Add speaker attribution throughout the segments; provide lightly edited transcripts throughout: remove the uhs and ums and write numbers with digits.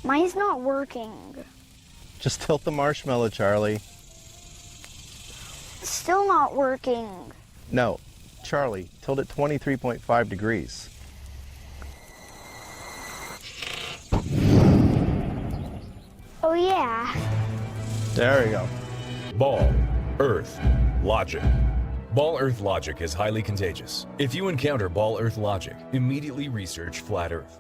Speaker 1: Mine's not working.
Speaker 2: Just tilt the marshmallow, Charlie.
Speaker 1: Still not working.
Speaker 2: No, Charlie, tilt it 23.5 degrees.
Speaker 1: Oh yeah.
Speaker 2: There we go.
Speaker 3: Ball, Earth, Logic. Ball Earth logic is highly contagious. If you encounter Ball Earth logic, immediately research Flat Earth.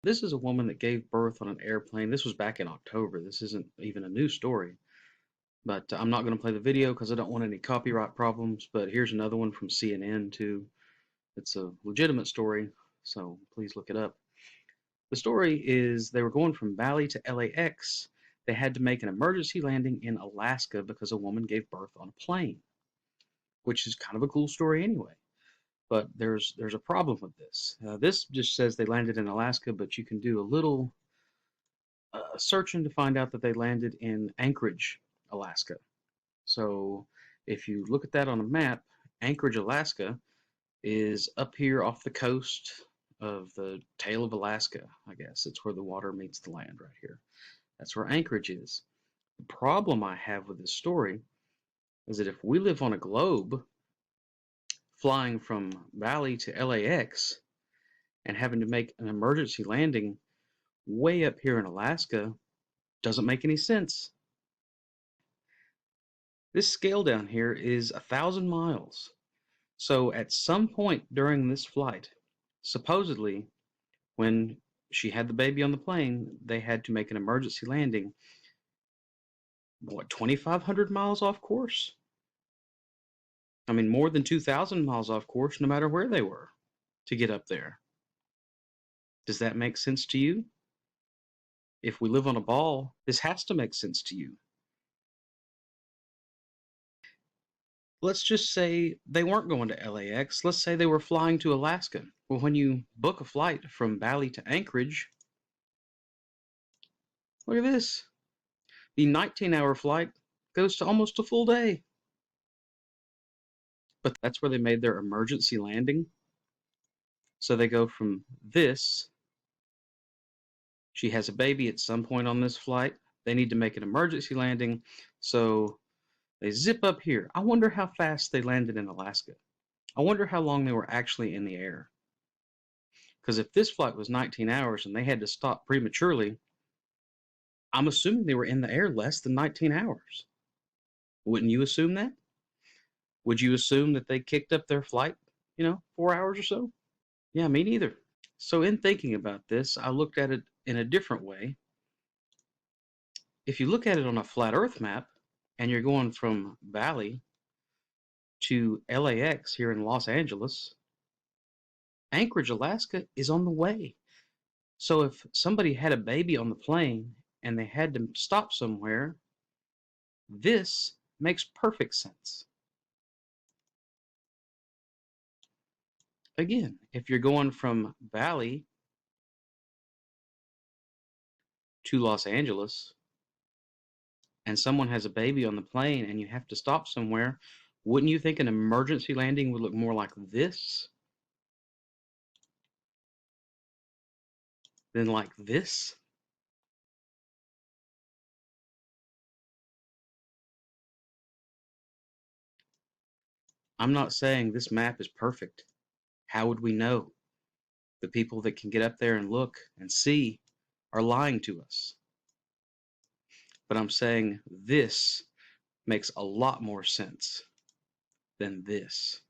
Speaker 4: This is a woman that gave birth on an airplane. This was back in October. This isn't even a new story. But I'm not going to play the video because I don't want any copyright problems. But here's another one from CNN too. It's a legitimate story, so please look it up. The story is they were going from Bali to LAX. They had to make an emergency landing in Alaska because a woman gave birth on a plane, which is kind of a cool story anyway. But there's a problem with this. This just says they landed in Alaska, but you can do a little searching to find out that they landed in Anchorage, Alaska. So if you look at that on a map, Anchorage, Alaska is up here off the coast of the tail of Alaska, I guess. It's where the water meets the land right here. That's where Anchorage is. The problem I have with this story is that if we live on a globe, flying from Bali to LAX and having to make an emergency landing way up here in Alaska doesn't make any sense. This scale down here is 1,000 miles. So at some point during this flight, supposedly when she had the baby on the plane, they had to make an emergency landing, what, 2,500 miles off course? I mean, more than 2,000 miles off course, no matter where they were, to get up there. Does that make sense to you? If we live on a ball, this has to make sense to you. Let's just say they weren't going to LAX. Let's say they were flying to Alaska. Well, when you book a flight from Bali to Anchorage, look at this. The 19-hour flight goes to almost a full day. But that's where they made their emergency landing. So they go from this. She has a baby at some point on this flight. They need to make an emergency landing. So they zip up here. I wonder how fast they landed in Alaska. I wonder how long they were actually in the air. Because if this flight was 19 hours and they had to stop prematurely, I'm assuming they were in the air less than 19 hours. Wouldn't you assume that? Would you assume that they kicked up their flight, 4 hours or so? Yeah, me neither. So in thinking about this, I looked at it in a different way. If you look at it on a flat Earth map, and you're going from Bali to LAX here in Los Angeles, Anchorage, Alaska is on the way. So if somebody had a baby on the plane and they had to stop somewhere, this makes perfect sense. Again, if you're going from Bali to Los Angeles and someone has a baby on the plane and you have to stop somewhere, wouldn't you think an emergency landing would look more like this than like this? I'm not saying this map is perfect. How would we know? The people that can get up there and look and see are lying to us. But I'm saying this makes a lot more sense than this.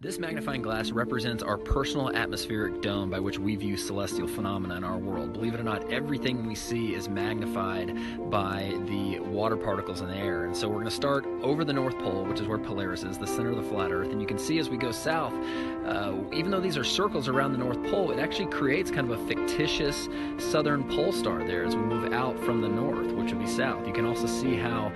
Speaker 5: This magnifying glass represents our personal atmospheric dome by which we view celestial phenomena in our world. Believe it or not, everything we see is magnified by the water particles in the air. And so we're going to start over the North Pole, which is where Polaris is, the center of the flat Earth. And you can see as we go south, even though these are circles around the North Pole, it actually creates kind of a fictitious southern pole star there as we move out from the north, which would be south. You can also see how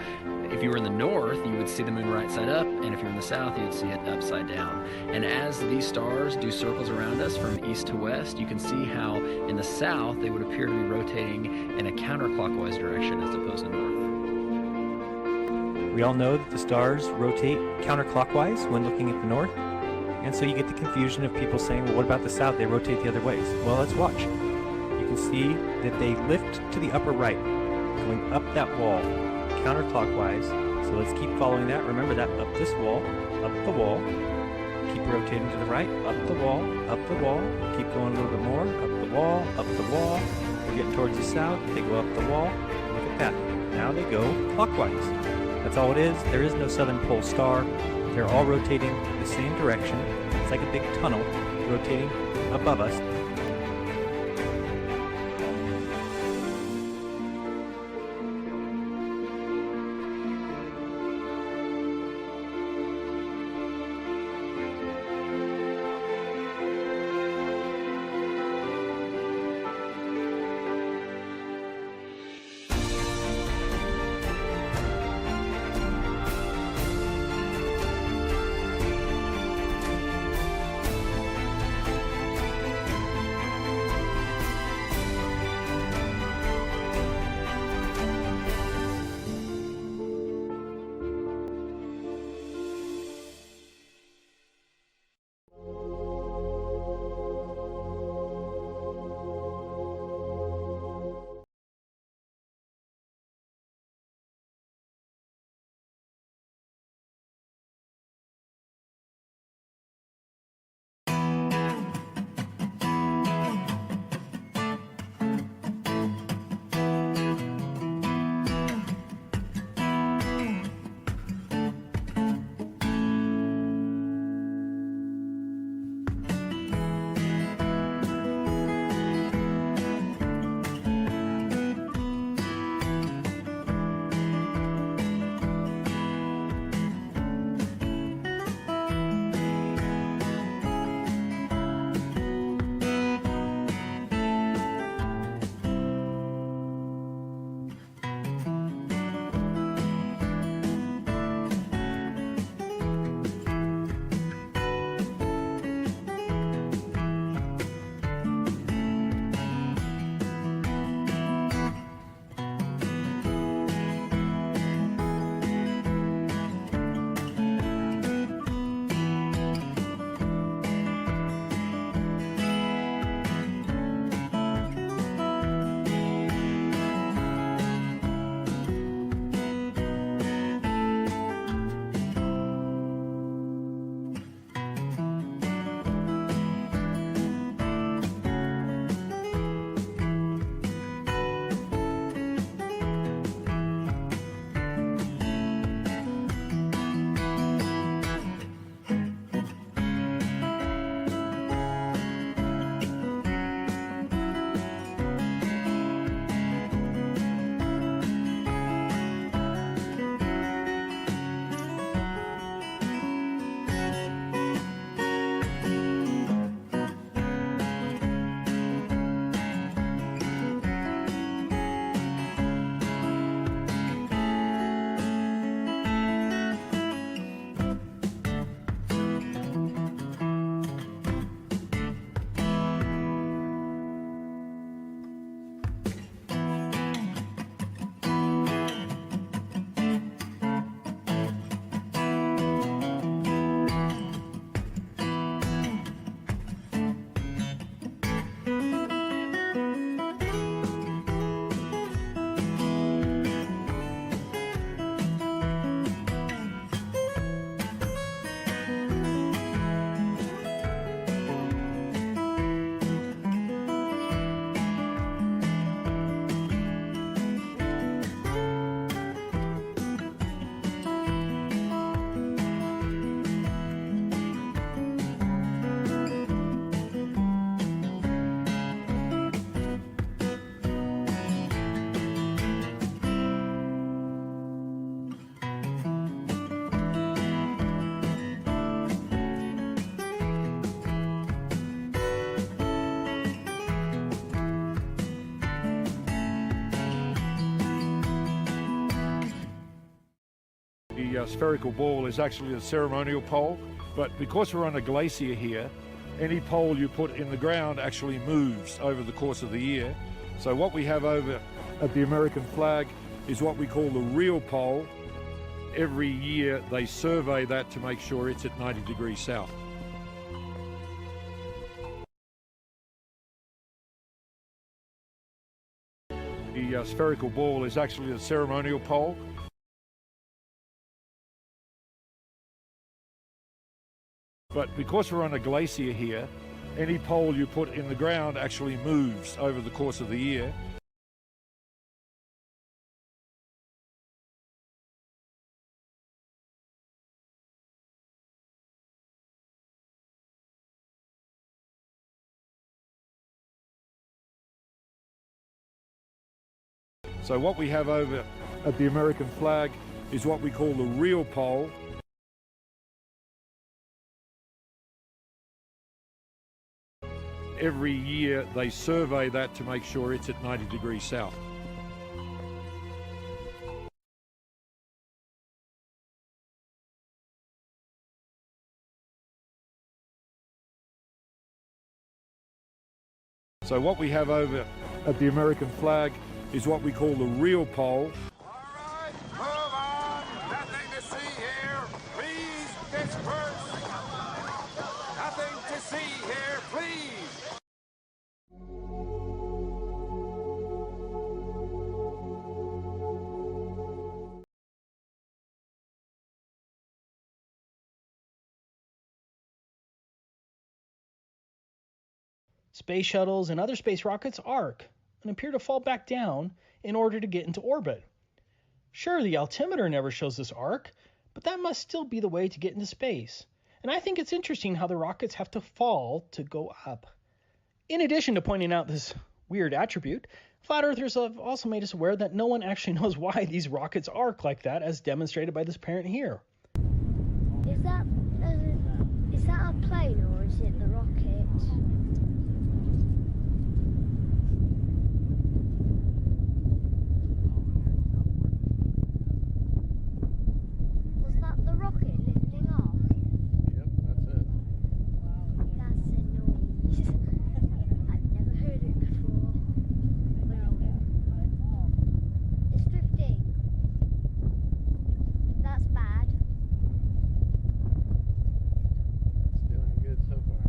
Speaker 5: if you were in the north, you would see the moon right side up, and if you're in the south, you would see it upside down. And as these stars do circles around us from east to west, you can see how in the south they would appear to be rotating in a counterclockwise direction as opposed to north.
Speaker 6: We all know that the stars rotate counterclockwise when looking at the north, and so you get the confusion of people saying, well, what about the south? They rotate the other ways. Well, let's watch. You can see that they lift to the upper right, going up that wall, counterclockwise. So let's keep following that. Remember that, up this wall, up the wall. Keep rotating to the right, up the wall, keep going a little bit more, up the wall, up the wall. We're getting towards the south, they go up the wall. Look at that. Now they go clockwise. That's all it is. There is no southern pole star. They're all rotating the same direction. It's like a big tunnel rotating above us.
Speaker 7: The spherical ball is actually a ceremonial pole, but because we're on a glacier here, any pole you put in the ground actually moves over the course of the year. So what we have over at the American flag is what we call the real pole. Every year they survey that to make sure it's at 90 degrees south. The spherical ball is actually a ceremonial pole. But because we're on a glacier here, any pole you put in the ground actually moves over the course of the year. So what we have over at the American flag is what we call the real pole. Every year they survey that to make sure it's at 90 degrees south. So what we have over at the American flag is what we call the real pole.
Speaker 8: All right, move on. Nothing to see here. Please disperse. Nothing to see here, please.
Speaker 9: Space shuttles and other space rockets arc and appear to fall back down in order to get into orbit. Sure, the altimeter never shows this arc, but that must still be the way to get into space. And I think it's interesting how the rockets have to fall to go up. In addition to pointing out this weird attribute, flat earthers have also made us aware that no one actually knows why these rockets arc like that, as demonstrated by this parent here.
Speaker 1: Is that a plane or is it the rocket? Was that the rocket lifting off?
Speaker 2: Yep, that's it.
Speaker 1: That's a noise. I've never heard it before. It's drifting. That's bad.
Speaker 2: It's doing good so far.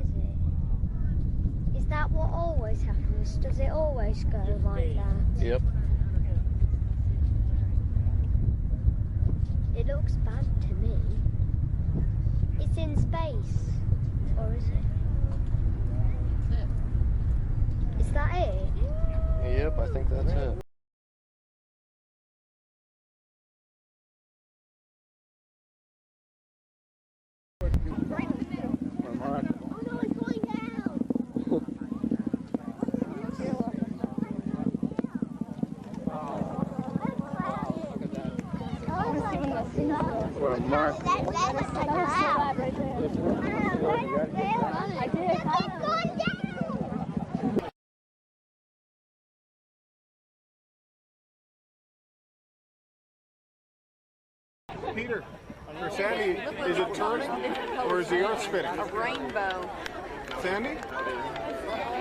Speaker 1: Is it? Is that what always happens? Does it always go like that?
Speaker 2: Yep.
Speaker 1: It looks bad to me. It's in space. Or is it? Is that it?
Speaker 2: Yep, I think that's it.
Speaker 1: Oh no, it's going down!
Speaker 2: Well, Mark.
Speaker 8: Peter, for Sandy, is it turning or is the Earth spinning?
Speaker 10: A rainbow.
Speaker 8: Sandy?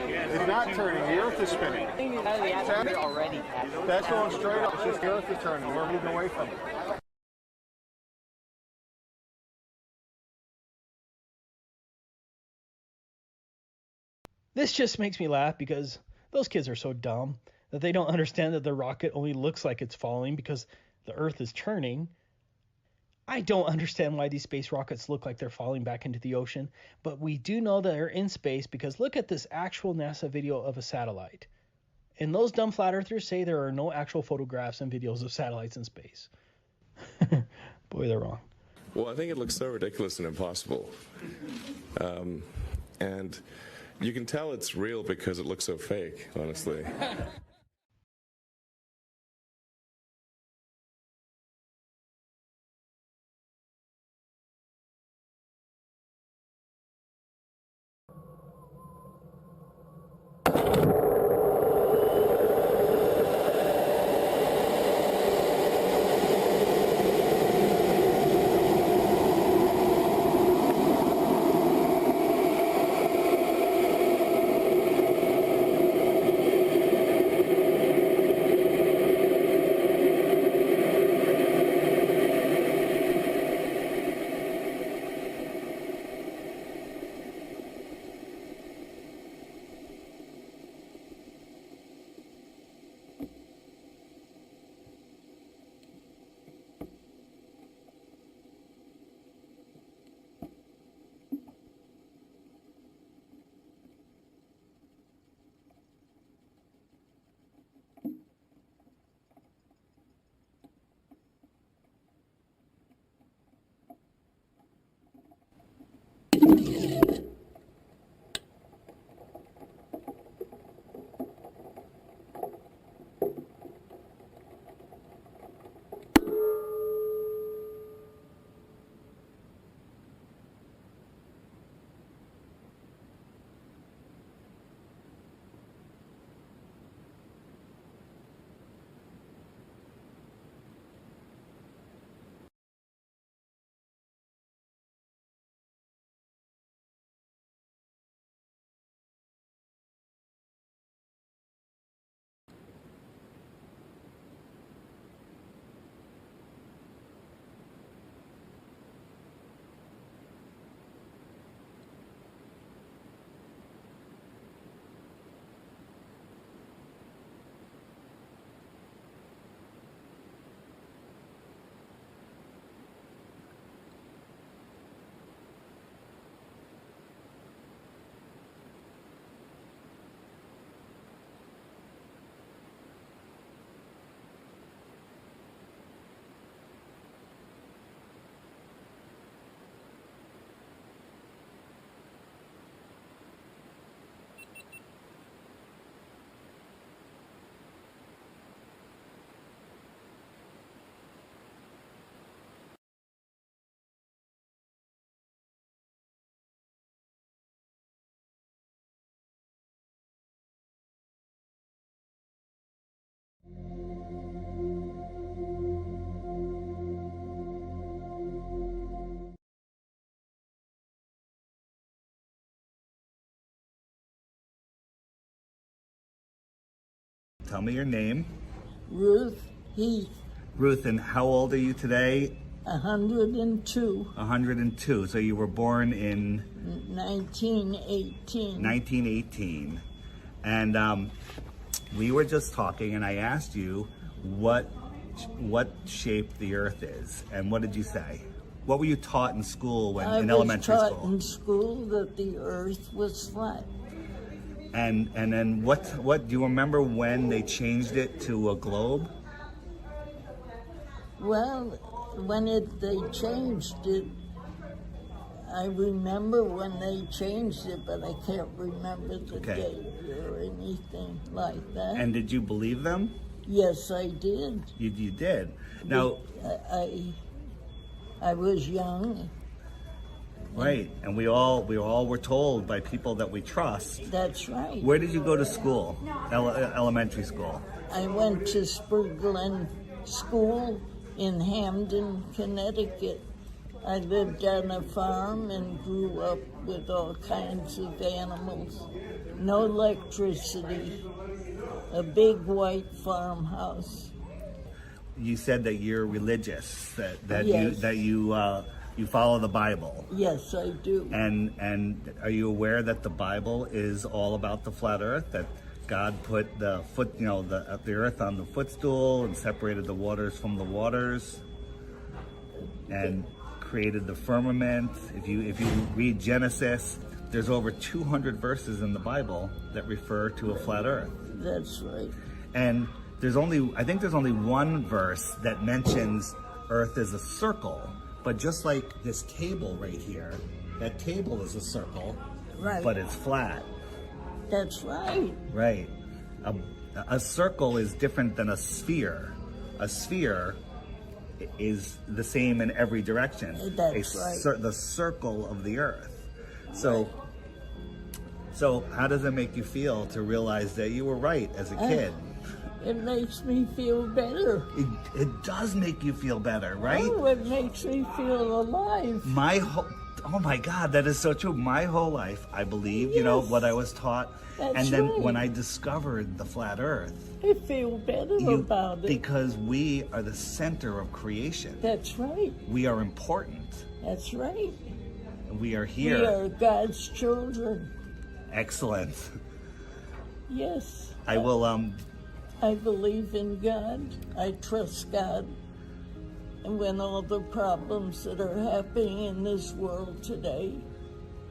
Speaker 8: It's not turning, the Earth is spinning. Sandy?
Speaker 10: Already.
Speaker 8: That's going straight up, it's just the Earth is turning. We're moving away from it.
Speaker 9: This just makes me laugh because those kids are so dumb that they don't understand that the rocket only looks like it's falling because the Earth is turning. I don't understand why these space rockets look like they're falling back into the ocean, but we do know that they're in space because look at this actual NASA video of a satellite. And those dumb flat earthers say there are no actual photographs and videos of satellites in space. Boy, they're wrong.
Speaker 11: Well, I think it looks so ridiculous and impossible. And you can tell it's real because it looks so fake, honestly.
Speaker 10: tell me your name.
Speaker 12: Ruth Heath.
Speaker 10: Ruth, and how old are you today?
Speaker 12: 102.
Speaker 10: 102. So you were born in
Speaker 12: 1918.
Speaker 10: 1918. And we were just talking, and I asked you what shape the Earth is, and what did you say? What were you taught in school in elementary school?
Speaker 12: I was taught in school that the Earth was flat.
Speaker 10: And then what do you remember when they changed it to a globe?
Speaker 12: Well, when they changed it, I remember when they changed it, but I can't remember the date or anything like that.
Speaker 10: And did you believe them?
Speaker 12: Yes, I did.
Speaker 10: You did. Now,
Speaker 12: I was young.
Speaker 10: Right, and we all were told by people that we trust.
Speaker 12: That's right.
Speaker 10: Where did you go to school? Elementary school.
Speaker 12: I went to Spur Glen School in Hamden, Connecticut. I lived on a farm and grew up with all kinds of animals. No electricity. A big white farmhouse.
Speaker 10: You said that you're religious, that
Speaker 12: yes.
Speaker 10: you follow the Bible.
Speaker 12: Yes, I do.
Speaker 10: And are you aware that the Bible is all about the flat Earth? That God put the earth on the footstool and separated the waters from the waters, and created the firmament. If you read Genesis, there's over 200 verses in the Bible that refer to a flat Earth.
Speaker 12: That's right.
Speaker 10: And I think there's only one verse that mentions Earth as a circle. But just like this table right here, that table is a circle,
Speaker 12: right,
Speaker 10: but it's flat.
Speaker 12: That's right.
Speaker 10: Right. A circle is different than a sphere. A sphere is the same in every direction.
Speaker 12: That's right.
Speaker 10: The circle of the Earth. So how does it make you feel to realize that you were right as a kid?
Speaker 12: It makes me feel better.
Speaker 10: It does make you feel better, right?
Speaker 12: Oh, it makes me feel alive.
Speaker 10: Oh my God, that is so true. My whole life, I believe, yes, what I was taught.
Speaker 12: That's
Speaker 10: and then
Speaker 12: right.
Speaker 10: when I discovered the flat Earth,
Speaker 12: I feel better about it.
Speaker 10: Because we are the center of creation.
Speaker 12: That's right.
Speaker 10: We are important.
Speaker 12: That's right.
Speaker 10: We are here.
Speaker 12: We are God's children.
Speaker 10: Excellent.
Speaker 12: Yes.
Speaker 10: I will,
Speaker 12: I believe in God. I trust God. And when all the problems that are happening in this world today,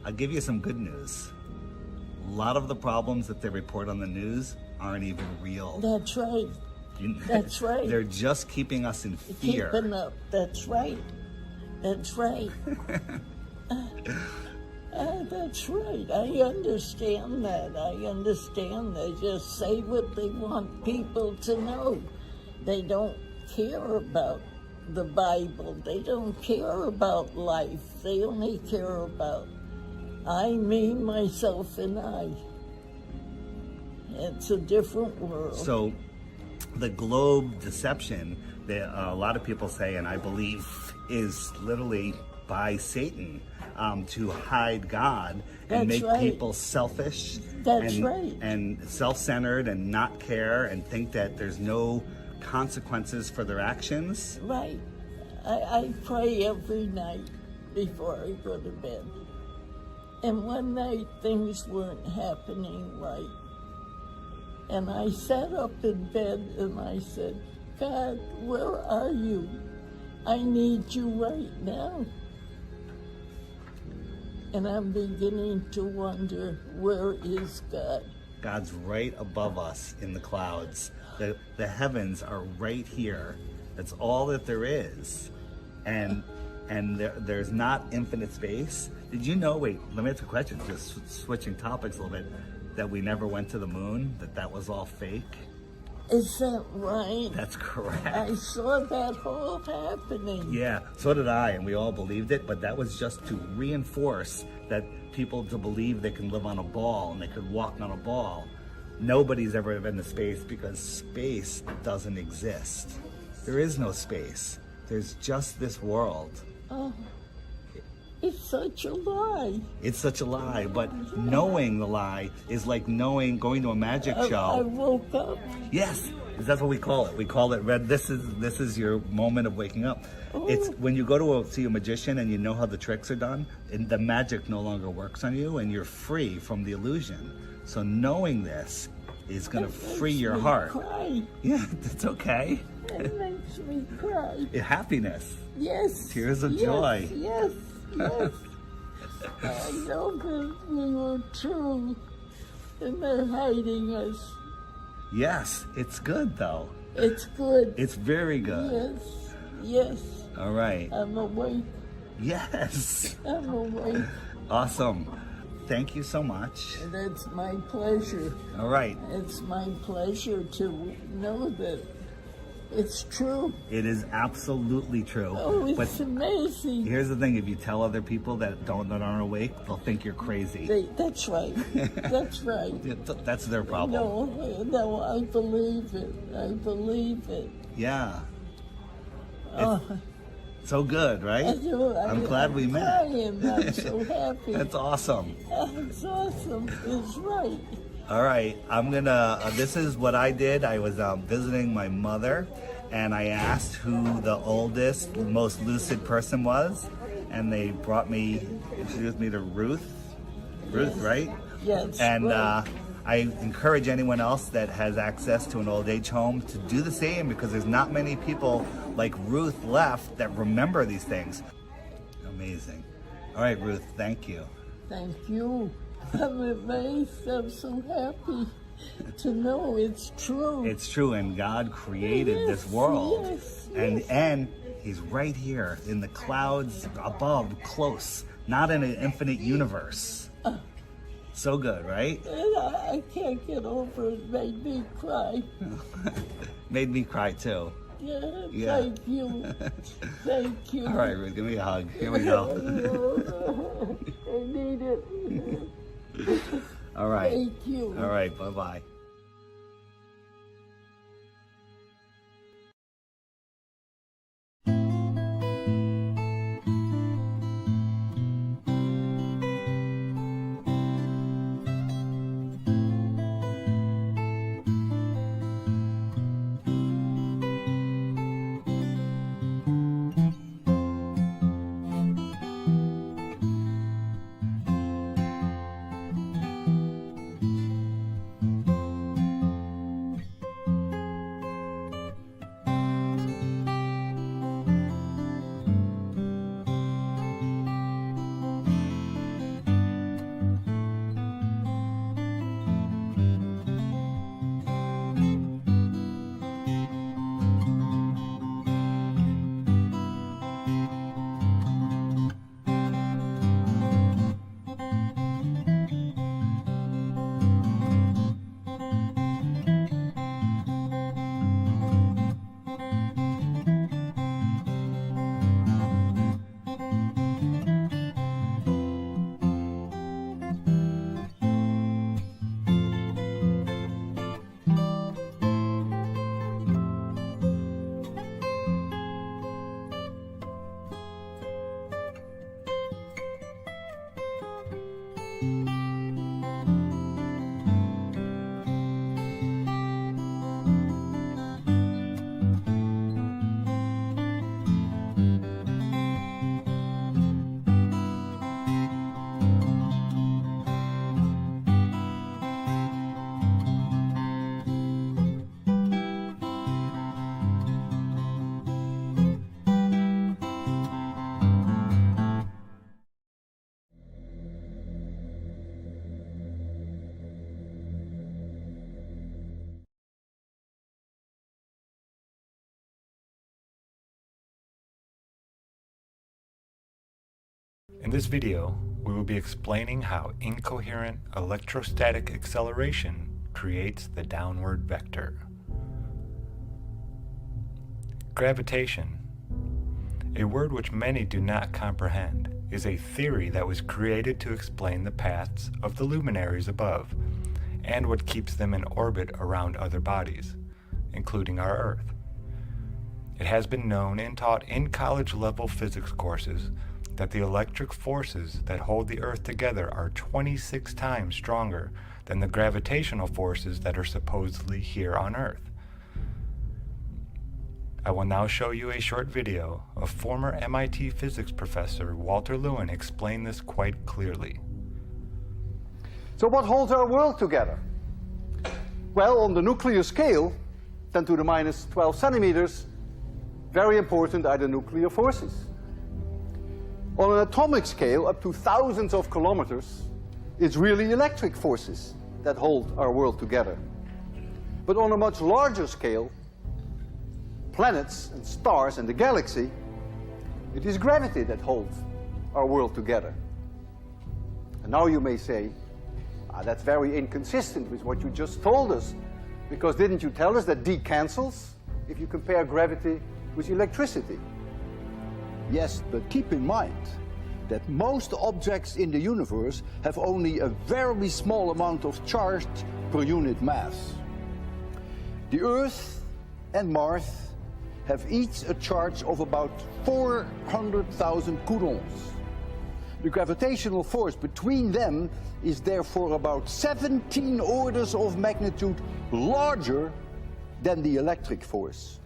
Speaker 10: I'll give you some good news. A lot of the problems that they report on the news aren't even real.
Speaker 12: That's right. That's right.
Speaker 10: They're just keeping us in fear.
Speaker 12: Keeping up. That's right. That's right. That's right. I understand that. I understand. They just say what they want people to know. They don't care about the Bible. They don't care about life. They only care about I, me, myself, and I. It's a different world.
Speaker 10: So the globe deception that a lot of people say, and I believe, is literally by Satan to hide God and make people selfish and self-centered and not care and think that there's no consequences for their actions.
Speaker 12: Right. I pray every night before I go to bed. And one night things weren't happening right. And I sat up in bed and I said, God, where are you? I need you right now. And I'm beginning to wonder, where is God?
Speaker 10: God's right above us in the clouds. The heavens are right here. That's all that there is. And there's not infinite space. Did you know, wait, let me ask a question, just switching topics a little bit, that we never went to the moon, that was all fake?
Speaker 12: Is that right?
Speaker 10: That's correct.
Speaker 12: I saw that all happening.
Speaker 10: Yeah, so did I, and we all believed it, but that was just to reinforce that people to believe they can live on a ball and they could walk on a ball. Nobody's ever been to space because space doesn't exist. There is no space. There's just this world.
Speaker 12: Oh. It's such a lie.
Speaker 10: It's such a lie, but knowing the lie is like going to a magic
Speaker 12: I
Speaker 10: show.
Speaker 12: woke up.
Speaker 10: Yes, that's what we call it. We call it red. This is your moment of waking up. It's when you go to see a magician and you know how the tricks are done, and the magic no longer works on you, and you're free from the illusion. So knowing this is going to free your heart.
Speaker 12: Cry.
Speaker 10: Yeah, it's okay.
Speaker 12: It makes me cry.
Speaker 10: Happiness.
Speaker 12: Yes.
Speaker 10: Tears of
Speaker 12: yes,
Speaker 10: joy.
Speaker 12: Yes. Yes. I know that we were true, and they're hiding us.
Speaker 10: Yes, it's good though.
Speaker 12: It's good.
Speaker 10: It's very good.
Speaker 12: Yes. Yes.
Speaker 10: All right.
Speaker 12: I'm awake.
Speaker 10: Yes.
Speaker 12: I'm awake.
Speaker 10: Awesome. Thank you so much.
Speaker 12: And it's my pleasure.
Speaker 10: All right.
Speaker 12: It's my pleasure to know that it's true.
Speaker 10: It is absolutely true.
Speaker 12: Oh, it's
Speaker 10: but
Speaker 12: amazing.
Speaker 10: Here's the thing: if you tell other people that aren't awake, they'll think you're crazy.
Speaker 12: That's right. That's right.
Speaker 10: That's their problem.
Speaker 12: No, I believe it. I believe it.
Speaker 10: Yeah.
Speaker 12: Oh,
Speaker 10: so good, right?
Speaker 12: I do.
Speaker 10: I'm glad we met.
Speaker 12: I'm so happy.
Speaker 10: That's awesome.
Speaker 12: That's awesome. It's right.
Speaker 10: All right, I'm gonna, this is what I did. I was visiting my mother, and I asked who the oldest, most lucid person was, and they introduced me to Ruth. Ruth, right?
Speaker 12: Yes.
Speaker 10: And
Speaker 12: right.
Speaker 10: I encourage anyone else that has access to an old age home to do the same, because there's not many people like Ruth left that remember these things. Amazing. All right, Ruth, thank you.
Speaker 12: Thank you. I'm amazed. I'm so happy to know it's true.
Speaker 10: It's true, and God created this world.
Speaker 12: Yes,
Speaker 10: and He's right here in the clouds above, close, not in an infinite universe. So good, right?
Speaker 12: I can't get over it. Made me cry.
Speaker 10: Made me cry too.
Speaker 12: Yeah. Thank you. Thank you.
Speaker 10: All right, Ruth, give me a hug. Here we go.
Speaker 12: I need it.
Speaker 10: All right.
Speaker 12: Thank you.
Speaker 10: All right, bye-bye.
Speaker 6: In this video, we will be explaining how incoherent electrostatic acceleration creates the downward vector. Gravitation, a word which many do not comprehend, is a theory that was created to explain the paths of the luminaries above and what keeps them in orbit around other bodies, including our Earth. It has been known and taught in college-level physics courses
Speaker 13: that the electric forces that hold the Earth together are 26 times stronger than the gravitational forces that are supposedly here on Earth. I will now show you a short video of former MIT physics professor Walter Lewin explain this quite clearly.
Speaker 14: So what holds our world together? Well, on the nuclear scale, 10 to the minus 12 centimeters, very important are the nuclear forces. On an atomic scale, up to thousands of kilometers, it's really electric forces that hold our world together. But on a much larger scale, planets and stars and the galaxy, it is gravity that holds our world together. And now you may say, that's very inconsistent with what you just told us, because didn't you tell us that D cancels if you compare gravity with electricity?
Speaker 15: Yes, but keep in mind that most objects in the universe have only a very small amount of charge per unit mass. The Earth and Mars have each a charge of about 400,000 coulombs. The gravitational force between them is therefore about 17 orders of magnitude larger than the electric force.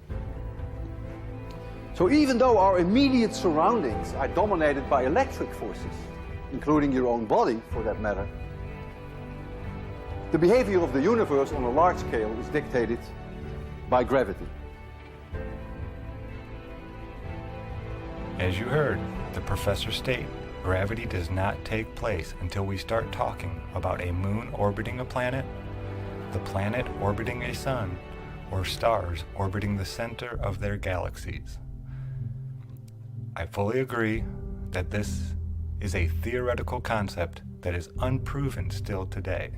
Speaker 14: So even though our immediate surroundings are dominated by electric forces, including your own body for that matter, the behavior of the universe on a large scale is dictated by gravity.
Speaker 13: As you heard the professor state, gravity does not take place until we start talking about a moon orbiting a planet, the planet orbiting a sun, or stars orbiting the center of their galaxies. I fully agree that this is a theoretical concept that is unproven still today,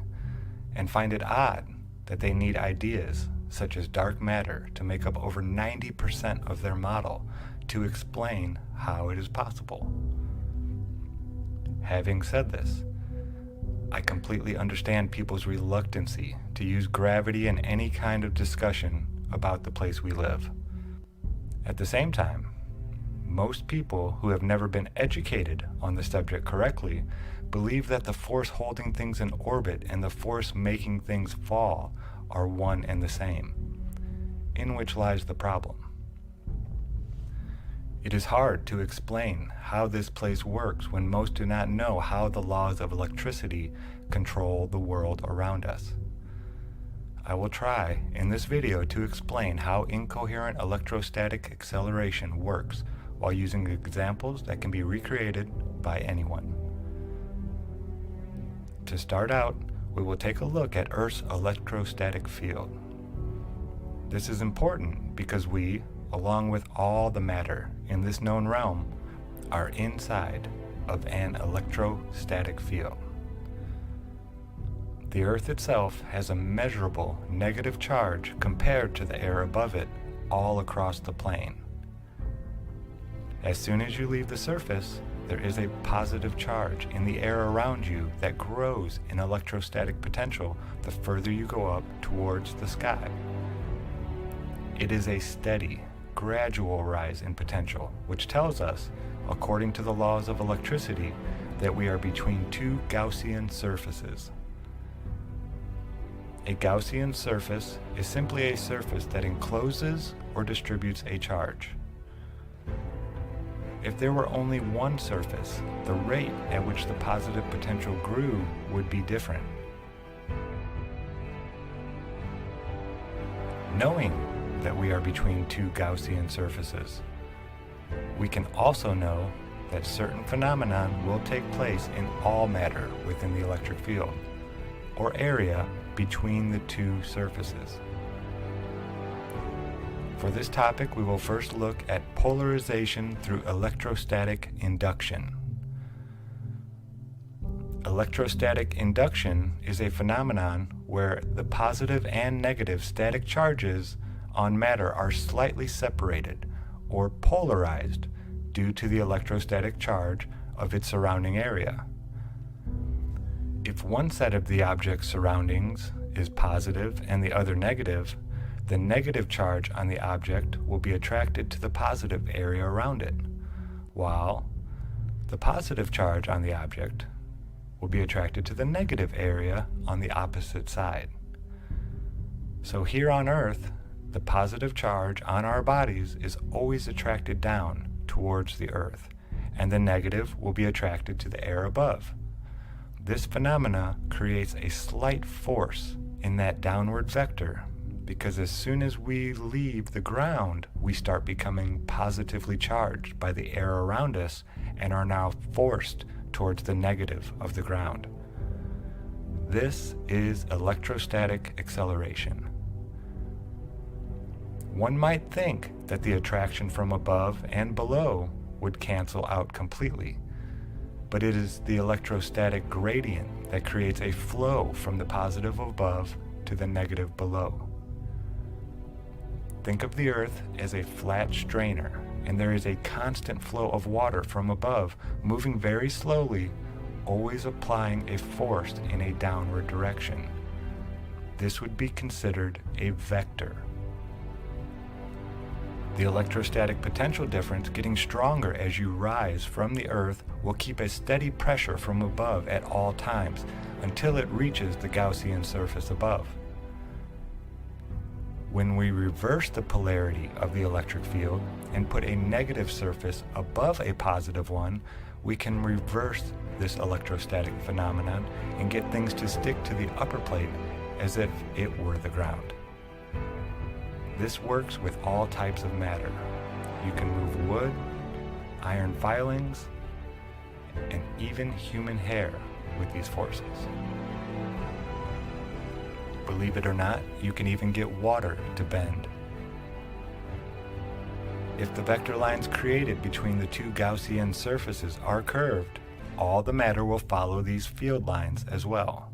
Speaker 13: and find it odd that they need ideas such as dark matter to make up over 90% of their model to explain how it is possible. Having said this, I completely understand people's reluctancy to use gravity in any kind of discussion about the place we live. At the same time, most people who have never been educated on the subject correctly believe that the force holding things in orbit and the force making things fall are one and the same, in which lies the problem. It is hard to explain how this place works when most do not know how the laws of electricity control the world around us. I will try in this video to explain how incoherent electrostatic acceleration works while using examples that can be recreated by anyone. To start out, we will take a look at Earth's electrostatic field. This is important because we, along with all the matter in this known realm, are inside of an electrostatic field. The Earth itself has a measurable negative charge compared to the air above it all across the plane. As soon as you leave the surface, there is a positive charge in the air around you that grows in electrostatic potential the further you go up towards the sky. It is a steady, gradual rise in potential, which tells us, according to the laws of electricity, that we are between two Gaussian surfaces. A Gaussian surface is simply a surface that encloses or distributes a charge. If there were only one surface, the rate at which the positive potential grew would be different. Knowing that we are between two Gaussian surfaces, we can also know that certain phenomenon will take place in all matter within the electric field, or area between the two surfaces. For this topic, we will first look at polarization through electrostatic induction. Electrostatic induction is a phenomenon where the positive and negative static charges on matter are slightly separated or polarized due to the electrostatic charge of its surrounding area. If one set of the object's surroundings is positive and the other negative, the negative charge on the object will be attracted to the positive area around it, while the positive charge on the object will be attracted to the negative area on the opposite side. So here on Earth, the positive charge on our bodies is always attracted down towards the Earth, and the negative will be attracted to the air above. This phenomena creates a slight force in that downward vector, because as soon as we leave the ground, we start becoming positively charged by the air around us and are now forced towards the negative of the ground. This is electrostatic acceleration. One might think that the attraction from above and below would cancel out completely, but it is the electrostatic gradient that creates a flow from the positive above to the negative below. Think of the Earth as a flat strainer, and there is a constant flow of water from above, moving very slowly, always applying a force in a downward direction. This would be considered a vector. The electrostatic potential difference getting stronger as you rise from the Earth will keep a steady pressure from above at all times until it reaches the Gaussian surface above. When we reverse the polarity of the electric field and put a negative surface above a positive one, we can reverse this electrostatic phenomenon and get things to stick to the upper plate as if it were the ground. This works with all types of matter. You can move wood, iron filings, and even human hair with these forces. Believe it or not, you can even get water to bend. If the vector lines created between the two Gaussian surfaces are curved, all the matter will follow these field lines as well.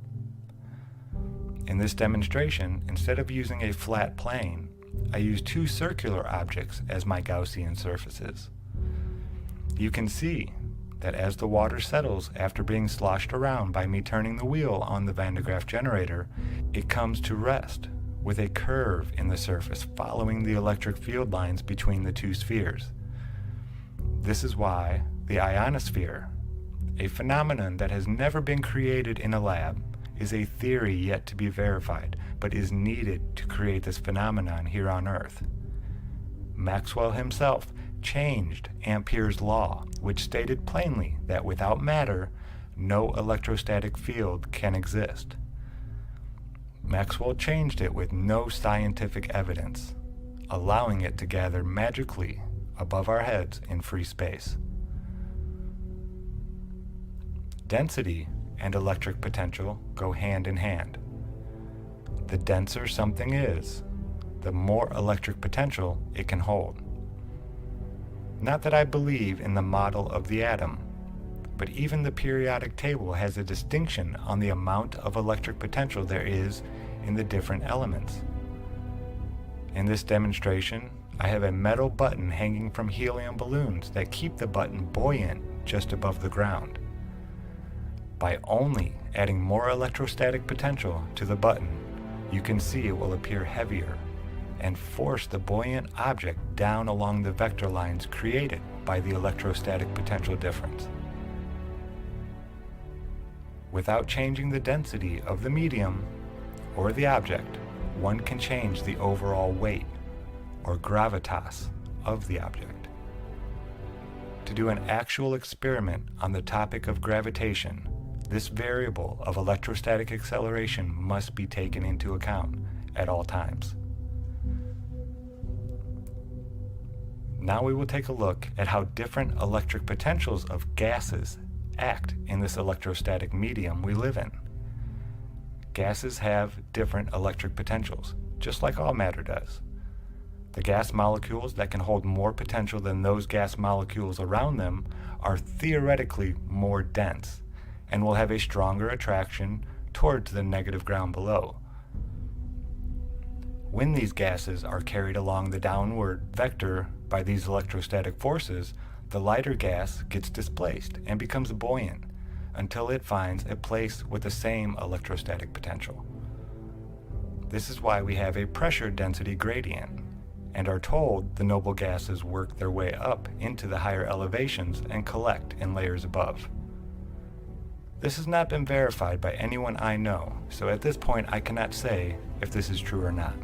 Speaker 13: In this demonstration, instead of using a flat plane, I use two circular objects as my Gaussian surfaces. You can see that as the water settles after being sloshed around by me turning the wheel on the Van de Graaff generator, it comes to rest with a curve in the surface following the electric field lines between the two spheres. This is why the ionosphere, a phenomenon that has never been created in a lab, is a theory yet to be verified, but is needed to create this phenomenon here on Earth. Maxwell himself changed Ampere's law, which stated plainly that without matter, no electrostatic field can exist. Maxwell changed it with no scientific evidence, allowing it to gather magically above our heads in free space. Density and electric potential go hand in hand. The denser something is, the more electric potential it can hold. Not that I believe in the model of the atom, but even the periodic table has a distinction on the amount of electric potential there is in the different elements. In this demonstration, I have a metal button hanging from helium balloons that keep the button buoyant just above the ground. By only adding more electrostatic potential to the button, you can see it will appear heavier and force the buoyant object down along the vector lines created by the electrostatic potential difference. Without changing the density of the medium or the object, one can change the overall weight or gravitas of the object. To do an actual experiment on the topic of gravitation, this variable of electrostatic acceleration must be taken into account at all times. Now we will take a look at how different electric potentials of gases act in this electrostatic medium we live in. Gases have different electric potentials, just like all matter does. The gas molecules that can hold more potential than those gas molecules around them are theoretically more dense and will have a stronger attraction towards the negative ground below. When these gases are carried along the downward vector by these electrostatic forces, the lighter gas gets displaced and becomes buoyant until it finds a place with the same electrostatic potential. This is why we have a pressure density gradient, and are told the noble gases work their way up into the higher elevations and collect in layers above. This has not been verified by anyone I know, so at this point I cannot say if this is true or not.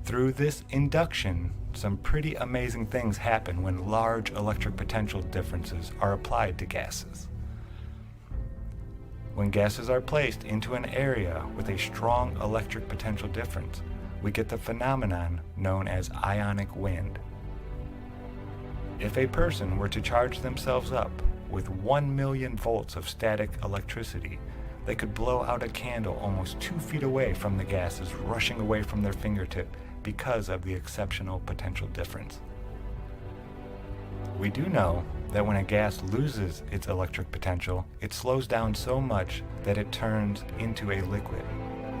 Speaker 13: Through this induction, some pretty amazing things happen when large electric potential differences are applied to gases. When gases are placed into an area with a strong electric potential difference, we get the phenomenon known as ionic wind. If a person were to charge themselves up with 1 million volts of static electricity, they could blow out a candle almost 2 feet away from the gases rushing away from their fingertip because of the exceptional potential difference. We do know that when a gas loses its electric potential, it slows down so much that it turns into a liquid,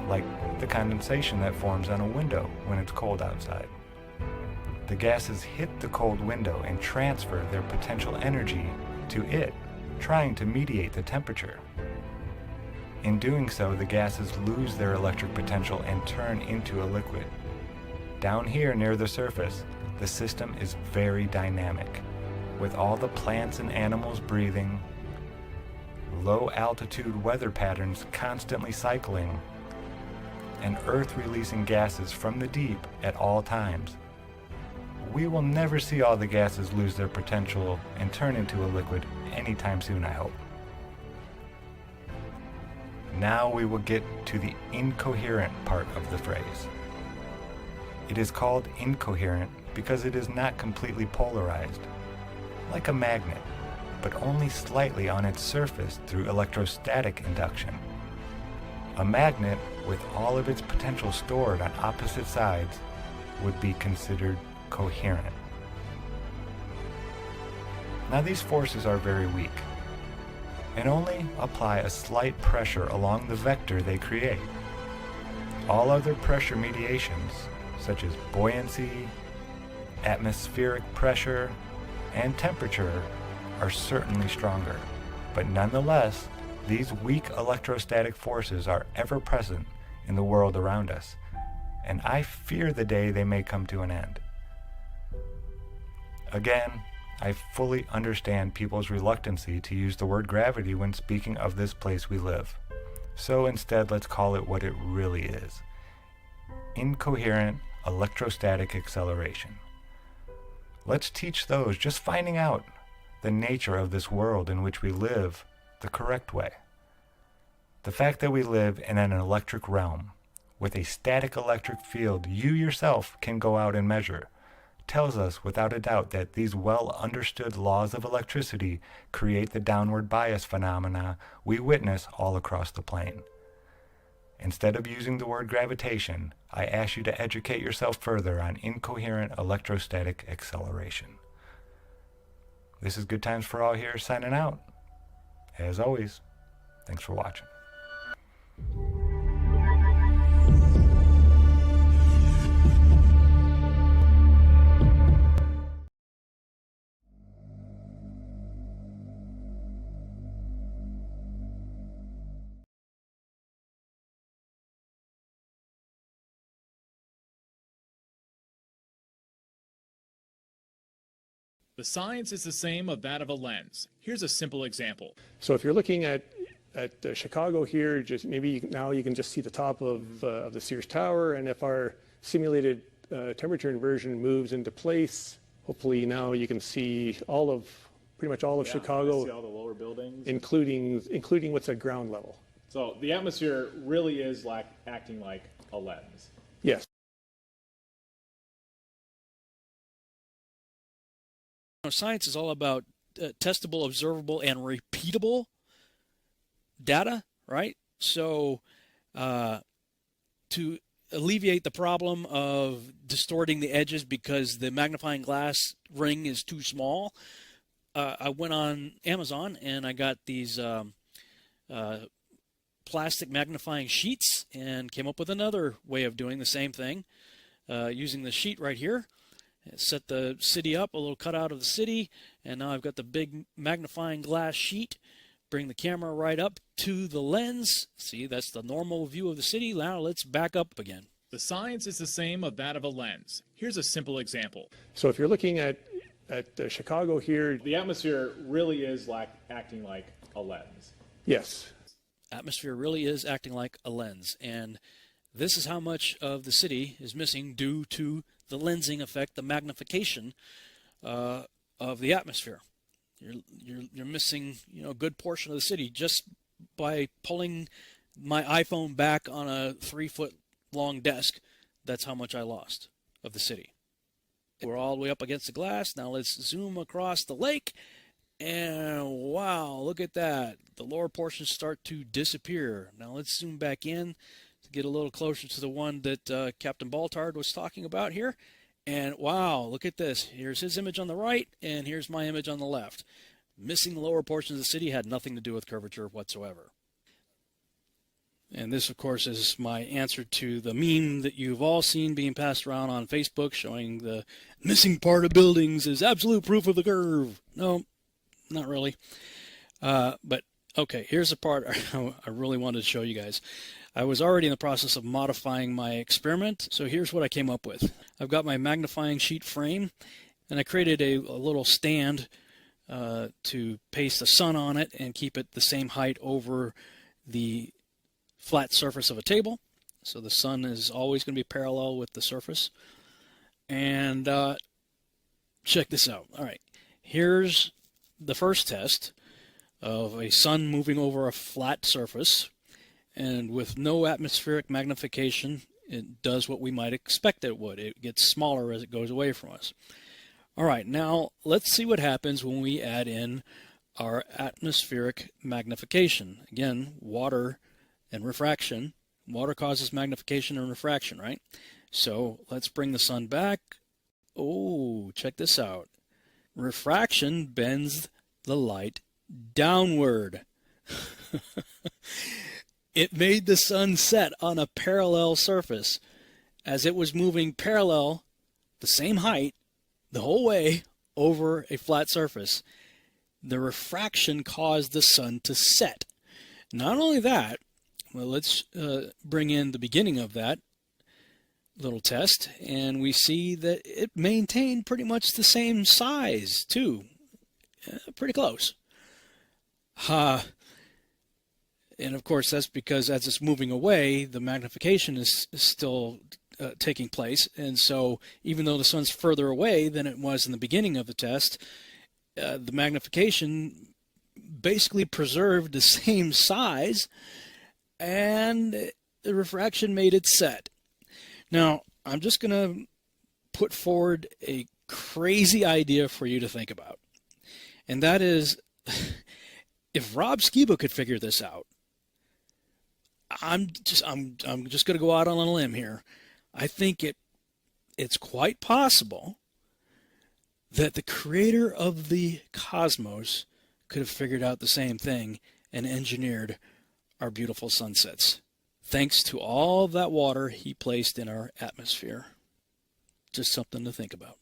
Speaker 13: like the condensation that forms on a window when it's cold outside. The gases hit the cold window and transfer their potential energy to it, trying to mediate the temperature. In doing so, the gases lose their electric potential and turn into a liquid. Down here near the surface, the system is very dynamic, with all the plants and animals breathing, low altitude weather patterns constantly cycling, and Earth releasing gases from the deep at all times. We will never see all the gases lose their potential and turn into a liquid anytime soon, I hope. Now we will get to the incoherent part of the phrase. It is called incoherent because it is not completely polarized, like a magnet, but only slightly on its surface through electrostatic induction. A magnet, with all of its potential stored on opposite sides, would be considered coherent. Now these forces are very weak and only apply a slight pressure along the vector they create. All other pressure mediations, such as buoyancy, atmospheric pressure, and temperature, are certainly stronger, but nonetheless, these weak electrostatic forces are ever present in the world around us, and I fear the day they may come to an end. Again, I fully understand people's reluctancy to use the word gravity when speaking of this place we live. So instead, let's call it what it really is: incoherent electrostatic acceleration. Let's teach those just finding out the nature of this world in which we live the correct way. The fact that we live in an electric realm with a static electric field you yourself can go out and measure tells us without a doubt that these well understood laws of electricity create the downward bias phenomena we witness all across the plane. Instead of using the word gravitation, I ask you to educate yourself further on incoherent electrostatic acceleration. This is Good Times for All here, signing out. As always, thanks for watching.
Speaker 16: The science is the same of that of a lens. Here's a simple example.
Speaker 17: So if you're looking at Chicago here, just maybe now you can just see the top of the Sears Tower, and if our simulated temperature inversion moves into place, hopefully now you can see pretty much all of Chicago,
Speaker 16: see all the lower buildings,
Speaker 17: including what's at ground level.
Speaker 16: So the atmosphere really is acting like a lens.
Speaker 17: Yes.
Speaker 18: Science is all about testable, observable, and repeatable data, right? So to alleviate the problem of distorting the edges because the magnifying glass ring is too small, I went on Amazon and I got these plastic magnifying sheets and came up with another way of doing the same thing using the sheet right here. Set the city up, a little cutout of the city, and now I've got the big magnifying glass sheet. Bring the camera right up to the lens. See, that's the normal view of the city. Now let's back up again.
Speaker 19: The science is the same of that of a lens. Here's a simple example.
Speaker 17: So if you're looking at Chicago here,
Speaker 16: The atmosphere really is acting like a lens.
Speaker 17: yes.
Speaker 18: Atmosphere really is acting like a lens, and this is how much of the city is missing due to the lensing effect, the magnification of the atmosphere. You're missing, a good portion of the city just by pulling my iPhone back on a 3-foot long desk. That's how much I lost of the city. We're all the way up against the glass. Now let's zoom across the lake, and wow, look at that. The lower portions start to disappear. Now let's zoom back in to get a little closer to the one that Captain Baltard was talking about here. And wow, look at this. Here's his image on the right, and here's my image on the left. Missing the lower portions of the city had nothing to do with curvature whatsoever. And this, of course, is my answer to the meme that you've all seen being passed around on Facebook showing the missing part of buildings is absolute proof of the curve. No, not really. But, okay, here's the part I really wanted to show you guys. I was already in the process of modifying my experiment, so here's what I came up with. I've got my magnifying sheet frame, and I created a little stand to paste the sun on it and keep it the same height over the flat surface of a table. So the sun is always going to be parallel with the surface. And check this out. All right, here's the first test of a sun moving over a flat surface. And with no atmospheric magnification, it does what we might expect it would. It gets smaller as it goes away from us. All right, now let's see what happens when we add in our atmospheric magnification. Again, water and refraction. Water causes magnification and refraction, right? So let's bring the sun back. Oh, check this out. Refraction bends the light downward. It made the sun set on a parallel surface as it was moving parallel, the same height, the whole way over a flat surface. The refraction caused the sun to set. Not only that, well, let's bring in the beginning of that little test, and we see that it maintained pretty much the same size, too. Pretty close. And of course, that's because as it's moving away, the magnification is still taking place. And so even though the sun's further away than it was in the beginning of the test, the magnification basically preserved the same size, and the refraction made it set. Now, I'm just going to put forward a crazy idea for you to think about. And that is, if Rob Skiba could figure this out, I'm just going to go out on a limb here. I think it's quite possible that the creator of the cosmos could have figured out the same thing and engineered our beautiful sunsets, thanks to all that water he placed in our atmosphere. Just something to think about.